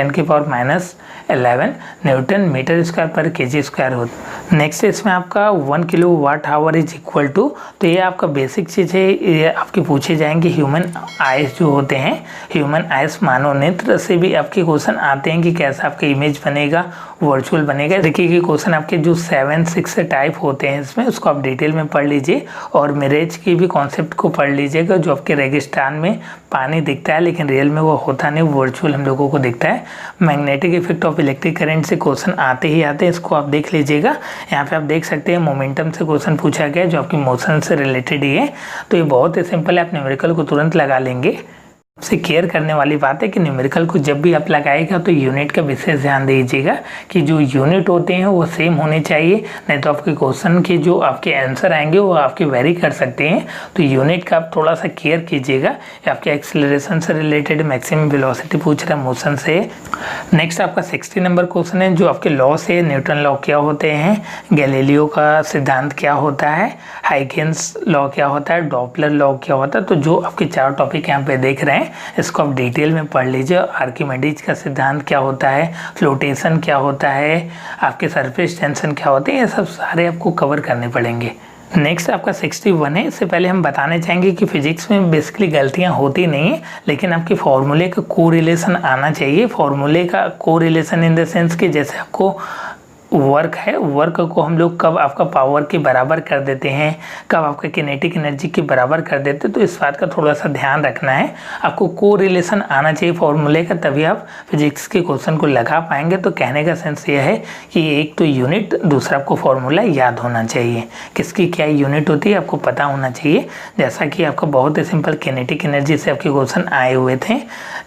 10⁻11 न्यूटन मीटर स्क्वायर पर केजी स्क्वायर होता। नेक्स्ट इसमें आपका 1 kilowatt hour is equal to, तो ये आपका बेसिक चीज़ है, ये आपके पूछे जाएंगे। ह्यूमन आइज जो होते हैं, ह्यूमन आइज मानव नेत्र से भी आपके क्वेश्चन आते हैं कि कैसा आपका इमेज बनेगा, वर्चुअल बनेगा। देखिए कि क्वेश्चन आपके जो 7-6 टाइप होते हैं इसमें, उसको आप डिटेल में पढ़ लीजिए, और मिरेज की भी कॉन्सेप्ट को पढ़ लीजिएगा। जो आपके रेगिस्तान में पानी दिखता है लेकिन रियल में वो होता नहीं, वर्चुअल हम लोगों को दिखता है। Magnetic effect of electric current से क्वेश्चन आते ही आते हैं, इसको आप देख लीजिएगा। यहाँ पे आप देख सकते हैं मोमेंटम से क्वेश्चन पूछा गया जो आपकी मोशन से रिलेटेड ही है, तो ये बहुत ही सिंपल है, आप न्यूमेरिकल को तुरंत लगा लेंगे। सबसे केयर करने वाली बात है कि न्यूमेरिकल को जब भी आप लगाएगा तो यूनिट का विशेष ध्यान दीजिएगा कि जो यूनिट होते हैं वो सेम होने चाहिए, नहीं तो आपके क्वेश्चन के जो आपके आंसर आएंगे वो आपके वेरी कर सकते हैं। तो यूनिट का आप थोड़ा सा केयर कीजिएगा। आपके एक्सेलरेशन से रिलेटेड, मैक्सिमम वेलोसिटी पूछ रहा है, मोशन से। नेक्स्ट आपका 60 नंबर क्वेश्चन है जो आपके लॉ से, न्यूटन लॉ क्या होते हैं, गैलीलियो का सिद्धांत क्या होता है, हाइगेंस लॉ क्या होता है, डॉपलर लॉ क्या होता है। तो जो आपके 4 टॉपिक यहाँ पे देख रहे हैं इसको आप डिटेल में पढ़ लीजिए। आर्किमिडीज का सिद्धांत क्या होता है, फ्लोटेशन क्या होता है, आपके सरफेस टेंशन क्या होते हैं, ये सब सारे आपको कवर करने पड़ेंगे। नेक्स्ट आपका 61 है। इससे पहले हम बताने चाहेंगे कि फिजिक्स में बेसिकली गलतियां होती नहीं है, लेकिन आपके फॉर्मूले का कोरिलेशन आना चाहिए। फॉर्मूले का कोरिलेशन इन द सेंस कि जैसे आपको वर्क है, वर्क को हम लोग कब आपका पावर के बराबर कर देते हैं, कब आपका किनेटिक एनर्जी के बराबर कर देते हैं, तो इस बात का थोड़ा सा ध्यान रखना है। आपको कोरिलेशन आना चाहिए फॉर्मूले का, तभी आप फिजिक्स के क्वेश्चन को लगा पाएंगे। तो कहने का सेंस यह है कि एक तो यूनिट, दूसरा आपको फॉर्मूला याद होना चाहिए। किसकी क्या यूनिट होती है आपको पता होना चाहिए। जैसा कि आपका बहुत ही सिंपल किनेटिक एनर्जी से आपके क्वेश्चन आए हुए थे,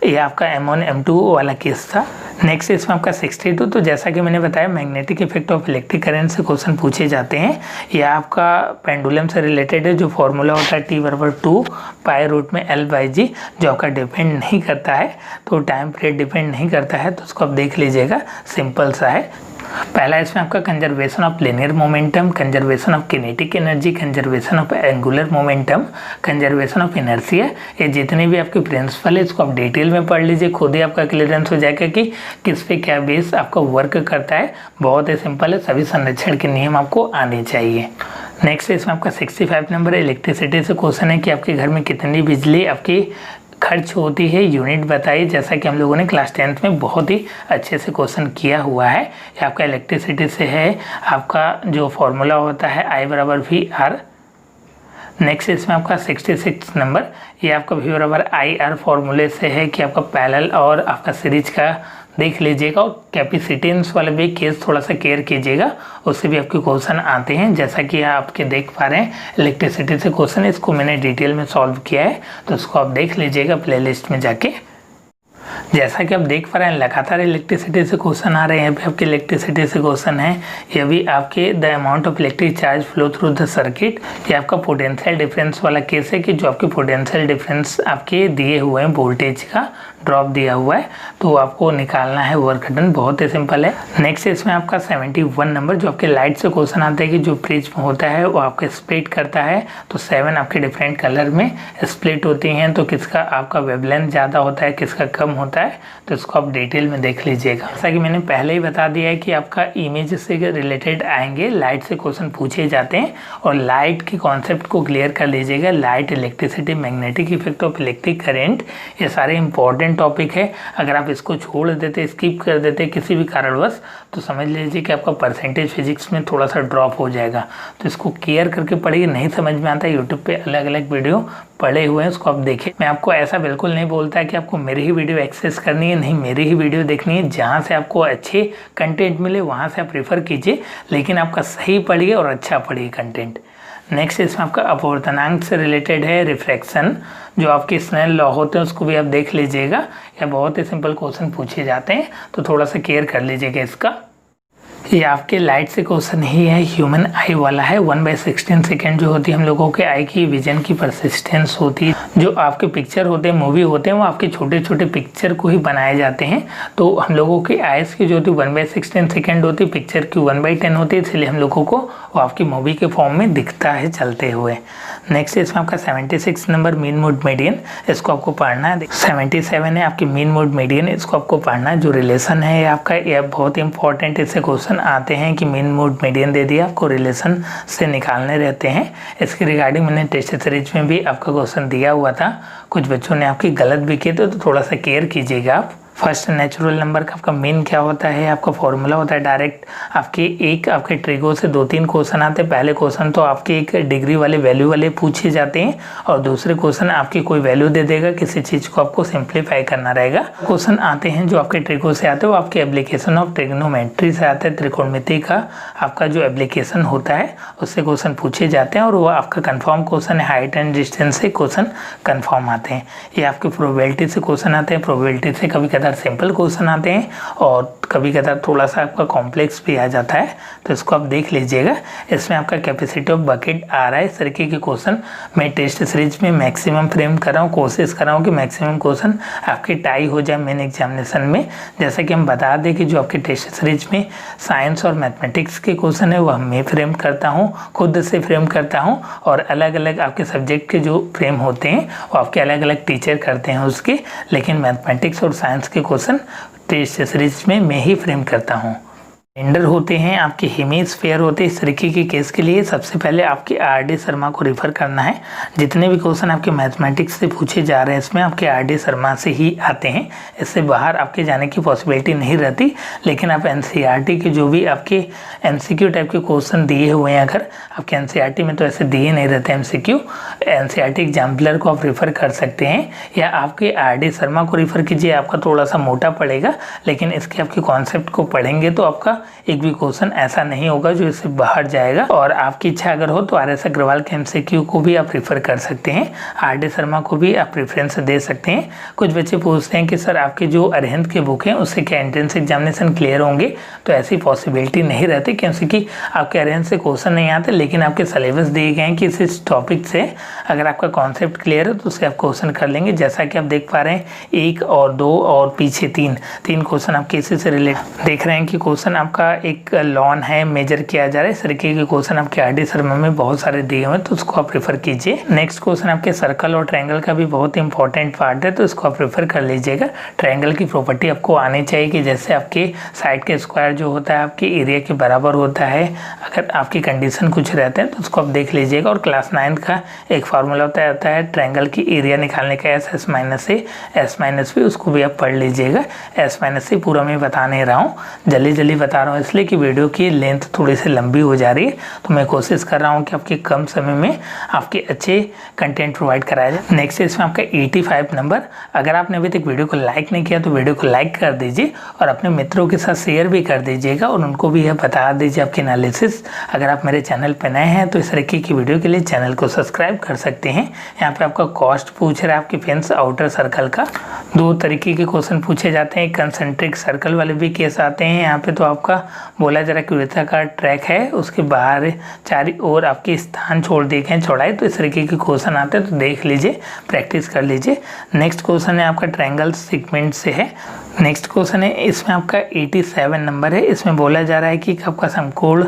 ये आपका M1 M2 वाला केस था। नेक्स्ट इसमें आपका 62, तो जैसा कि मैंने बताया magnetic effect of electric current से क्वेश्चन पूछे जाते हैं। यह आपका पेंडुलम से रिलेटेड है। जो फॉर्मूला होता है T/2 π√L/g, जो आपका डिपेंड नहीं करता है, तो टाइम पीरियड डिपेंड नहीं करता है, तो उसको आप देख लीजिएगा, सिंपल सा है। पहला इसमें आपका conservation of linear momentum, conservation of kinetic energy, conservation of angular momentum, conservation of inertia. ये जितने भी आपके प्रिंसिपल है इसको आप डिटेल में पढ़ लीजिए, खुद ही आपका क्लियरेंस हो जाएगा कि किस पे क्या बेस आपका वर्क करता है। बहुत ही सिंपल है, सभी संरक्षण के नियम आपको आने चाहिए। नेक्स्ट इसमें आपका 65 नंबर है। इलेक्ट्रिसिटी से क्वेश्चन है कि आपके घर में कितनी बिजली आपकी खर्च होती है, यूनिट बताइए। जैसा कि हम लोगों ने क्लास 10th में बहुत ही अच्छे से क्वेश्चन किया हुआ है। ये आपका इलेक्ट्रिसिटी से है। आपका जो फॉर्मूला होता है I/VR। नेक्स्ट इसमें आपका 66 नंबर, ये आपका V/IR फॉर्मूले से है कि आपका पैरेलल और आपका सीरीज का देख लीजिएगा। और कैपेसिटेंस वाले भी केस थोड़ा सा केयर कीजिएगा, उससे भी आपके क्वेश्चन आते हैं। जैसा कि आपके देख पा रहे हैं इलेक्ट्रिसिटी से क्वेश्चन, इसको मैंने डिटेल में सॉल्व किया है, तो उसको आप देख लीजिएगा प्लेलिस्ट में जाके। जैसा कि आप देख पा रहे हैं लगातार इलेक्ट्रिसिटी से क्वेश्चन आ रहे हैं। यहाँ पे आपके इलेक्ट्रिसिटी से क्वेश्चन है, ये भी आपके the amount of electric charge flow through the circuit. ये आपका पोटेंशियल डिफरेंस वाला केस है कि जो आपके पोटेंशियल डिफरेंस आपके दिए हुए हैं, वोल्टेज का ड्रॉप दिया हुआ है, तो आपको निकालना है वर्क डन। बहुत ही सिंपल है। नेक्स्ट इसमें आपका 71 नंबर, जो आपके लाइट से क्वेश्चन आता है कि जो प्रिज्म होता है वो आपके स्प्लिट करता है, तो 7 आपके डिफरेंट कलर में स्प्लिट होती हैं, तो किसका आपका वेवलेंथ ज़्यादा होता है, किसका कम होता है, तो इसको आप डिटेल में देख लीजिएगा। जैसा कि मैंने पहले ही बता दिया है कि आपका इमेज से रिलेटेड आएंगे, लाइट से क्वेश्चन पूछे जाते हैं, और लाइट के कॉन्सेप्ट को क्लियर कर लीजिएगा। Light, electricity, magnetic effect of electric current, ये सारे इंपॉर्टेंट टॉपिक है। अगर आप इसको छोड़ देते, स्किप कर देते किसी भी कारणवश, तो समझ लीजिए कि आपका परसेंटेज फिजिक्स में थोड़ा सा ड्रॉप हो जाएगा। तो इसको केयर करके पढ़िए। नहीं समझ में आता है, यूट्यूब पे अलग अलग वीडियो पड़े हुए हैं, उसको आप देखिए। मैं आपको ऐसा बिल्कुल नहीं बोलता है कि आपको मेरी ही वीडियो एक्सेस करनी है, नहीं, मेरी ही वीडियो देखनी है। जहाँ से आपको अच्छे कंटेंट मिले वहाँ से आप प्रेफर कीजिए, लेकिन आपका सही पढ़िए और अच्छा पढ़िए कंटेंट। नेक्स्ट इसमें आपका अपवर्तनांक से रिलेटेड है, रिफ्रैक्शन, जो आपके स्नेल लॉ होते हैं उसको भी आप देख लीजिएगा। या बहुत ही सिंपल क्वेश्चन पूछे जाते हैं, तो थोड़ा सा केयर कर लीजिएगा इसका। ये आपके लाइट से क्वेश्चन ही है, ह्यूमन आई वाला है। 1/16 सेकेंड जो होती है हम लोगों के आई की विजन की परसिस्टेंस होती है। जो आपके पिक्चर होते हैं, मूवी होते हैं, वो आपके छोटे छोटे पिक्चर को ही बनाए जाते हैं। तो हम लोगों की आइज़ की जो होती है 1/16 सेकेंड होती है, पिक्चर की 1/10 होती है, इसलिए हम लोगों को वो आपकी मूवी के फॉर्म में दिखता है चलते हुए। नेक्स्ट इसमें आपका 76 नंबर मीन मोड मीडियन, इसको आपको पढ़ना है। 77 है आपकी मीन मोड मीडियन, इसको आपको पढ़ना है। जो रिलेशन है आपका, यह बहुत इंपॉर्टेंट, इससे क्वेश्चन आते हैं कि मीन मोड मीडियन दे दिया, आपको रिलेशन से निकालने रहते हैं। इसके रिगार्डिंग मैंने टेस्ट सीरीज में भी आपका क्वेश्चन दिया हुआ था, कुछ बच्चों ने आपकी गलत भी किए थे, तो थोड़ा सा केयर कीजिएगा आप। फर्स्ट नेचुरल नंबर का आपका मीन क्या होता है, आपका फॉर्मूला होता है डायरेक्ट। आपके ट्रिगो से 2-3 क्वेश्चन आते हैं। पहले क्वेश्चन तो आपके एक डिग्री वाले वैल्यू वाले पूछे जाते हैं और दूसरे क्वेश्चन आपकी कोई वैल्यू दे देगा, किसी चीज़ को आपको सिंप्लीफाई करना रहेगा। क्वेश्चन आते हैं जो आपके ट्रिगो से आते हैं वो आपके एप्लीकेशन ऑफ ट्रिग्नोमेट्री से आता है। त्रिकोणमिति का आपका जो एप्लीकेशन होता है उससे क्वेश्चन पूछे जाते हैं और वो आपका कन्फर्म क्वेश्चन है। हाइट एंड डिस्टेंस से क्वेश्चन कन्फर्म आते हैं। ये आपके प्रोबेबिलिटी से क्वेश्चन आते हैं। प्रोबेबिलिटी से कभी कभार सिंपल क्वेश्चन आते हैं और कभी कभार थोड़ा सा आपका कॉम्प्लेक्स भी आ जाता है, तो इसको आप देख लीजिएगा। इसमें आपका कैपेसिटी ऑफ बकेट आ रहा है। इस तरीके के क्वेश्चन मैं टेस्ट सीरीज में मैक्सिमम फ्रेम कर रहा हूँ, कोशिश कर रहा हूँ कि मैक्सिमम क्वेश्चन आपके टाई हो जाए मेन एग्जामिनेशन में। जैसा कि हम बता दें कि जो आपके टेस्ट सीरीज में साइंस और मैथमेटिक्स के क्वेश्चन है वह मैं फ्रेम करता हूँ, खुद से फ्रेम करता हूँ, और अलग अलग आपके सब्जेक्ट के जो फ्रेम होते हैं वो आपके अलग अलग टीचर करते हैं उसके। लेकिन मैथमेटिक्स और साइंस के क्वेश्चन टेस्ट सीरीज में मैं ही फ्रेम करता हूँ। रिमाइंडर होते हैं आपके हेमिस्फीयर होते हैं। इस तरीके के केस के लिए सबसे पहले आपके आर.डी. शर्मा को रेफर करना है। जितने भी क्वेश्चन आपके मैथमेटिक्स से पूछे जा रहे हैं इसमें आपके आर.डी. शर्मा से ही आते हैं। इससे बाहर आपके जाने की पॉसिबिलिटी नहीं रहती। लेकिन आप एनसीईआरटी के जो भी आपके एमसीक्यू टाइप के क्वेश्चन दिए हुए हैं, अगर आपके एनसीईआरटी में तो ऐसे दिए नहीं रहते एमसीक्यू, एनसीईआरटी एग्जाम्पलर को आप रेफ़र कर सकते हैं या आपके आर.डी. शर्मा को रेफ़र कीजिए। आपका थोड़ा सा मोटा पड़ेगा लेकिन इसके आपके कॉन्सेप्ट को पढ़ेंगे तो आपका एक भी क्वेश्चन ऐसा नहीं होगा जो इससे बाहर जाएगा। और आपकी इच्छा अगर हो तो आर.एस. अग्रवाल के एमसीक्यू को भी आप रेफर कर सकते हैं। आर.डी. शर्मा को भी आप प्रेफरेंस दे सकते हैं। कुछ बच्चे पूछते हैं कि सर आपके जो अरिहंत के बुक हैं उससे क्या एंट्रेंस एग्जामिनेशन क्लियर होंगे, तो ऐसी पॉसिबिलिटी नहीं रहती क्योंकि आपके अरिहंत से क्वेश्चन नहीं आते, लेकिन आपके सिलेबस दिए गए हैं कि इस टॉपिक से अगर आपका कॉन्सेप्ट क्लियर है तो उससे आप क्वेश्चन कर लेंगे। जैसा कि आप देख पा रहे हैं 1 और 2 और पीछे 3 क्वेश्चन आपके इसी से रिलेटेड देख रहे हैं कि क्वेश्चन आपका एक लॉन है, मेजर किया जा रहा है। इस तरीके के क्वेश्चन आपके आर.डी. शर्मा में बहुत सारे दिए हुए हैं तो उसको आप प्रेफर कीजिए। नेक्स्ट क्वेश्चन आपके सर्कल और ट्रायंगल का भी बहुत इंपॉर्टेंट पार्ट है तो इसको आप प्रेफर कर लीजिएगा। ट्रायंगल की प्रॉपर्टी आपको आनी चाहिए कि जैसे आपके साइड के स्क्वायर जो होता है आपके एरिया के बराबर होता है। अगर आपकी कंडीशन कुछ रहते हैं तो उसको आप देख लीजिएगा। और क्लास 9 का एक फार्मूला होता है ट्रायंगल की एरिया निकालने का, S minus A S minus B, उसको भी आप पढ़ लीजिएगा। एस माइनस सी पूरा मैं बता नहीं रहा हूँ, जल्दी बता रहा हूँ इसलिए कि वीडियो की लेंथ थोड़ी सी लंबी हो जा रही है, तो मैं कोशिश कर रहा हूँ कि आपके कम समय में आपके अच्छे कंटेंट प्रोवाइड कराया जाए। नेक्स्ट इसमें आपका 85 नंबर। अगर आपने अभी तक वीडियो को लाइक नहीं किया तो वीडियो को लाइक कर दीजिए और अपने मित्रों के साथ शेयर भी कर दीजिएगा और उनको भी यह बता दीजिए आपके एनालिसिस। अगर आप मेरे चैनल पर नए हैं तो इस तरीके की वीडियो के लिए चैनल को सब्सक्राइब कर सकते हैं। यहाँ पे आपका कॉस्ट पूछ रहा है आपके फेंस आउटर सर्कल का। 2 तरीके के क्वेश्चन पूछे जाते हैं, कंसेंट्रिक सर्कल वाले भी केस आते हैं। यहाँ पे तो आपका बोला जा रहा है कि वृत्ताकार ट्रैक है, उसके बाहर चारों ओर आपके स्थान छोड़ दिए गए चौड़ाई, तो इस तरीके के क्वेश्चन आते हैं तो देख लीजिए, प्रैक्टिस कर लीजिए। नेक्स्ट क्वेश्चन है आपका ट्रायंगल सेगमेंट से है। नेक्स्ट क्वेश्चन है इसमें आपका 87 नंबर है। इसमें बोला जा रहा है कि आपका समकोण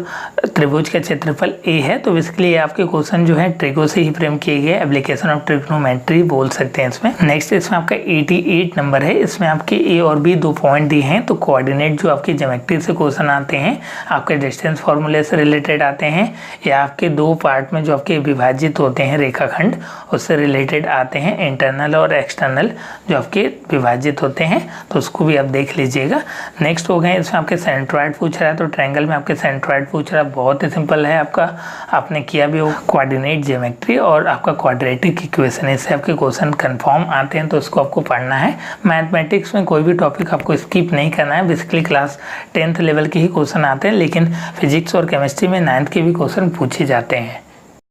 त्रिभुज का क्षेत्रफल ए है, तो इसके लिए आपके क्वेश्चन जो है ट्रिगो से ही फ्रेम किए गए, एप्लीकेशन ऑफ ट्रिग्नोमेट्री बोल सकते हैं इसमें। नेक्स्ट इसमें आपका 88 नंबर है। इसमें आपके ए और बी 2 पॉइंट दिए हैं, तो कोऑर्डिनेट जो आपकी ज्योमेट्री से क्वेश्चन आते हैं, आपके डिस्टेंस फॉर्मूले से रिलेटेड आते हैं या आपके 2 पार्ट में जो आपके विभाजित होते हैं रेखाखंड उससे रिलेटेड आते हैं, इंटरनल और एक्सटर्नल जो आपके विभाजित होते हैं, तो उसको भी आप देख लीजिएगा। नेक्स्ट हो गए इसमें आपके सेंट्रॉइड पूछ रहा है, तो ट्रायंगल में आपके सेंट्रॉइड पूछ रहा है, बहुत ही सिंपल है आपका, आपने किया भी हो कोऑर्डिनेट ज्योमेट्री और आपका क्वाड्रेटिक इक्वेशन, इससे आपके क्वेश्चन कंफर्म आते हैं तो उसको आपको पढ़ना है। मैथमेटिक्स में कोई भी टॉपिक आपको स्किप नहीं करना है, बेसिकली क्लास 10th लेवल के ही क्वेश्चन आते हैं, लेकिन फिजिक्स और केमिस्ट्री में 9th के भी क्वेश्चन पूछे जाते हैं।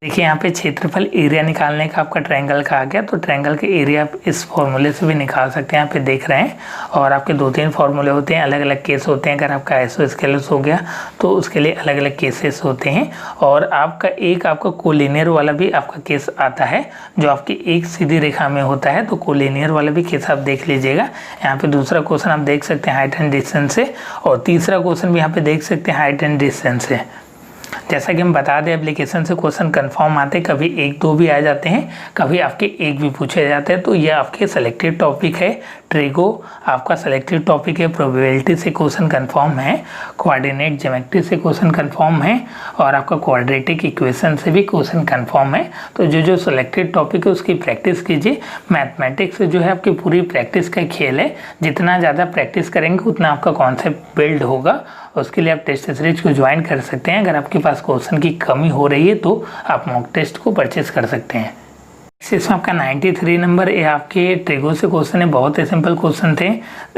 देखिए यहाँ पे क्षेत्रफल एरिया निकालने का आपका ट्रायंगल का आ गया, तो ट्रायंगल के एरिया आप इस फॉर्मूले से भी निकाल सकते हैं, यहाँ पे देख रहे हैं। और आपके 2-3 फार्मूले होते हैं, अलग अलग केस होते हैं। अगर आपका आइसोस्केलस हो गया तो उसके लिए अलग अलग केसेस होते हैं। और आपका कोलिनियर वाला भी आपका केस आता है जो आपकी एक सीधी रेखा में होता है, तो कोलिनियर वाला भी केस आप देख लीजिएगा। यहाँ पे दूसरा क्वेश्चन आप देख सकते हैं हाइट एंड डिस्टेंस से, और तीसरा क्वेश्चन भी यहाँ पे देख सकते हैं हाइट एंड डिस्टेंस से। जैसा कि हम बता दें एप्लीकेशन से क्वेश्चन कंफर्म आते हैं, कभी 1-2 भी आ जाते हैं, कभी आपके 1 भी पूछे जाते हैं। तो ये आपके सेलेक्टेड टॉपिक है। ट्रिगो आपका सेलेक्टेड टॉपिक है। प्रोबेबिलिटी से क्वेश्चन कंफर्म है, कोऑर्डिनेट ज्योमेट्री से क्वेश्चन कंफर्म है और आपका क्वाड्रेटिक इक्वेशन से भी क्वेश्चन कंफर्म है। तो जो सेलेक्टेड टॉपिक है उसकी प्रैक्टिस कीजिए। मैथमेटिक्स जो है आपकी पूरी प्रैक्टिस का खेल है, जितना ज़्यादा प्रैक्टिस करेंगे उतना आपका कॉन्सेप्ट बिल्ड होगा। उसके लिए आप टेस्ट सीरीज को ज्वाइन कर सकते हैं। अगर आपके पास क्वेश्चन की कमी हो रही है तो आप मॉक टेस्ट को परचेस कर सकते हैं। इसमें आपका 93 नंबर, ये आपके ट्रिगो से क्वेश्चन है, बहुत ही सिंपल क्वेश्चन थे।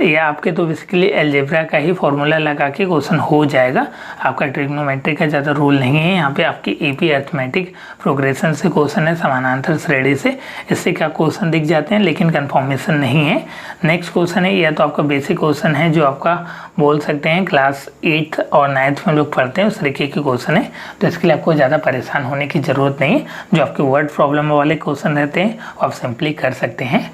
ये आपके तो बेसिकली अलजेब्रा का ही फॉर्मूला लगा के क्वेश्चन हो जाएगा। आपका ट्रिग्नोमेट्री का ज़्यादा रूल नहीं है। यहाँ पे आपकी एपी अर्थमेटिक प्रोग्रेशन से क्वेश्चन है, समानांतर श्रेणी से। इससे क्या क्वेश्चन दिख जाते हैं लेकिन कन्फर्मेशन नहीं है। नेक्स्ट क्वेश्चन है, यह तो आपका बेसिक क्वेश्चन है जो आपका बोल सकते हैं क्लास 8th और 9th में लोग पढ़ते हैं, उस तरीके के क्वेश्चन है। तो इसके लिए आपको ज़्यादा परेशान होने की ज़रूरत नहीं है। जो आपके वर्ड प्रॉब्लम वाले क्वेश्चन रहते हैं आप सिंपली कर सकते हैं।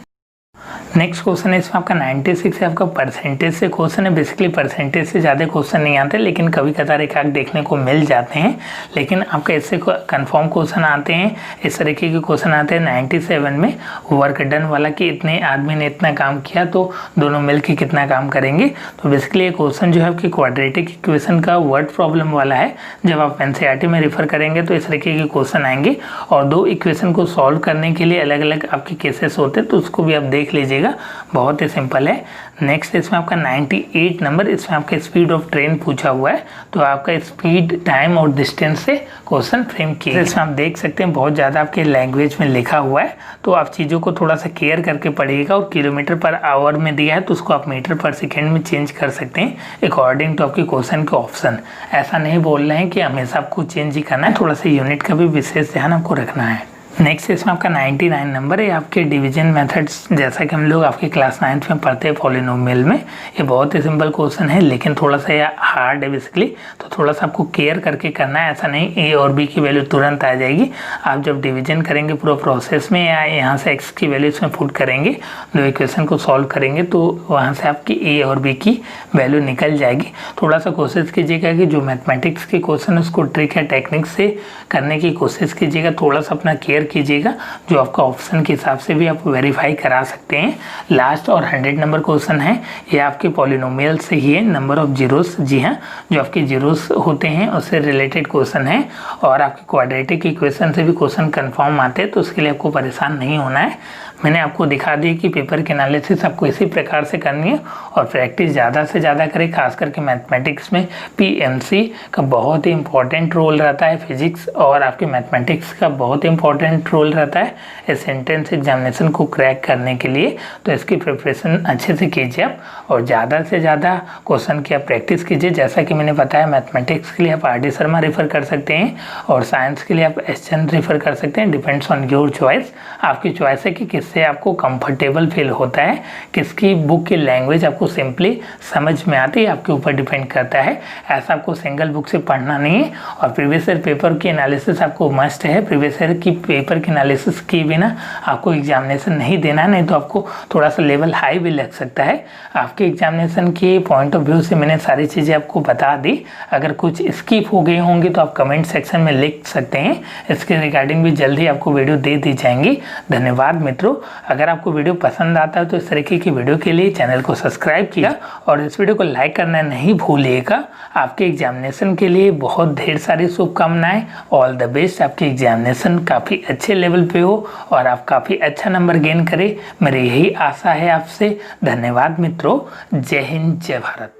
नेक्स्ट क्वेश्चन है, इसमें आपका 96 है, आपका परसेंटेज से क्वेश्चन है। बेसिकली परसेंटेज से ज़्यादा क्वेश्चन नहीं आते, लेकिन कभी कदार एक आध देखने को मिल जाते हैं। लेकिन आपका इससे कंफर्म क्वेश्चन आते हैं, इस तरीके के क्वेश्चन आते हैं 97 में। वर्क डन वाला कि इतने आदमी ने इतना काम किया तो दोनों मिलकर कितना काम करेंगे। तो बेसिकली ये क्वेश्चन जो है आपकी क्वाड्रेटिक इक्वेशन का वर्ड प्रॉब्लम वाला है। जब आप एनसीईआरटी में रेफर करेंगे तो इस तरीके के क्वेश्चन आएंगे और 2 इक्वेशन को सॉल्व करने के लिए अलग अलग आपके केसेस होते हैं, तो उसको भी आप देख लीजिएगा, बहुत ही सिंपल है। नेक्स्ट इसमें आपका 98 नंबर, इसमें आपका स्पीड ऑफ ट्रेन पूछा हुआ है। तो आपका स्पीड, टाइम और डिस्टेंस से क्वेश्चन फ्रेम किया। इसमें आप देख सकते हैं बहुत ज़्यादा आपके लैंग्वेज में लिखा हुआ है, तो आप चीज़ों को थोड़ा सा केयर करके पढ़िएगा। और किलोमीटर पर आवर में दिया है तो उसको आप मीटर पर सेकेंड में चेंज कर सकते हैं अकॉर्डिंग टू आपके क्वेश्चन के ऑप्शन। ऐसा नहीं बोल रहे हैं कि हमेशा आपको चेंज ही करना है, थोड़ा सा यूनिट का भी विशेष ध्यान आपको रखना है। नेक्स्ट इसमें आपका 99 नंबर है, आपके डिवीजन मेथड्स, जैसा कि हम लोग आपके क्लास 9th में पढ़ते हैं पॉलिनोमियल में। ये बहुत ही सिंपल क्वेश्चन है लेकिन थोड़ा सा यह हार्ड है बेसिकली, तो थोड़ा सा आपको केयर करके करना है। ऐसा नहीं ए और बी की वैल्यू तुरंत आ जाएगी। आप जब डिवीजन करेंगे पूरा प्रोसेस में, या यहाँ से एक्स की वैल्यू इसमें पुट करेंगे, 2 इक्वेशन को सॉल्व करेंगे तो वहाँ से आपकी ए और बी की वैल्यू निकल जाएगी। थोड़ा सा कोशिश कीजिएगा कि जो मैथमेटिक्स के क्वेश्चन है उसको ट्रिक या टेक्निक से करने की कोशिश कीजिएगा। थोड़ा सा अपना केयर कीजिएगा, जो आपका ऑप्शन के हिसाब से भी आप वेरीफाई करा सकते हैं। लास्ट और 100 नंबर क्वेश्चन है, ये आपके पॉलिनोमियल से ही है, नंबर ऑफ जीरोस। जी हाँ, जो आपके जीरोस होते हैं उससे रिलेटेड क्वेश्चन है। और आपके क्वाड्रेटिक इक्वेशन से भी क्वेश्चन कंफर्म आते हैं, तो उसके लिए आपको परेशान नहीं होना है। मैंने आपको दिखा दी कि पेपर की एनालिसिस आपको इसी प्रकार से करनी है और प्रैक्टिस ज़्यादा से ज़्यादा करें। खास करके मैथमेटिक्स में पीएमसी का बहुत ही इंपॉर्टेंट रोल रहता है, फिजिक्स और आपके मैथमेटिक्स का बहुत ही इंपॉर्टेंट रोल रहता है इस एंट्रेंस एग्जामिनेशन को क्रैक करने के लिए। तो इसकी प्रिपरेशन अच्छे से कीजिए आप और ज़्यादा से ज़्यादा क्वेश्चन की आप प्रैक्टिस कीजिए। जैसा कि मैंने बताया, मैथमेटिक्स के लिए आप आर डी शर्मा रेफर कर सकते हैं और साइंस के लिए आप एस चंद रेफर कर सकते हैं। डिपेंड्स ऑन योर चॉइस, आपकी चॉइस है कि किससे आपको कंफर्टेबल फील होता है, किसकी बुक की लैंग्वेज आपको सिंपली समझ में आती है, आपके ऊपर डिपेंड करता है। ऐसा आपको सिंगल बुक से पढ़ना नहीं है। और प्रीवियस ईयर पेपर की एनालिसिस आपको मस्ट है। प्रीवियस ईयर की पेपर की एनालिसिस के बिना आपको एग्जामिनेशन नहीं देना है, नहीं तो आपको थोड़ा सा लेवल हाई भी लग सकता है। आपके एग्जामिनेशन के पॉइंट ऑफ व्यू से मैंने सारी चीज़ें आपको बता दी। अगर कुछ स्किप हो गई होंगी तो आप कमेंट सेक्शन में लिख सकते हैं, इसके रिगार्डिंग भी जल्दी आपको वीडियो दे दी जाएंगी। धन्यवाद मित्रों। अगर आपको वीडियो पसंद आता है तो इस तरीके की वीडियो के लिए चैनल को सब्सक्राइब किया और इस वीडियो को लाइक करना नहीं भूलिएगा। आपके एग्जामिनेशन के लिए बहुत ढेर सारी शुभकामनाएं। ऑल द बेस्ट, आपकी एग्जामिनेशन काफ़ी अच्छे लेवल पे हो और आप काफ़ी अच्छा नंबर गेन करें, मेरी यही आशा है आपसे। धन्यवाद मित्रों। जय हिंद, जय भारत।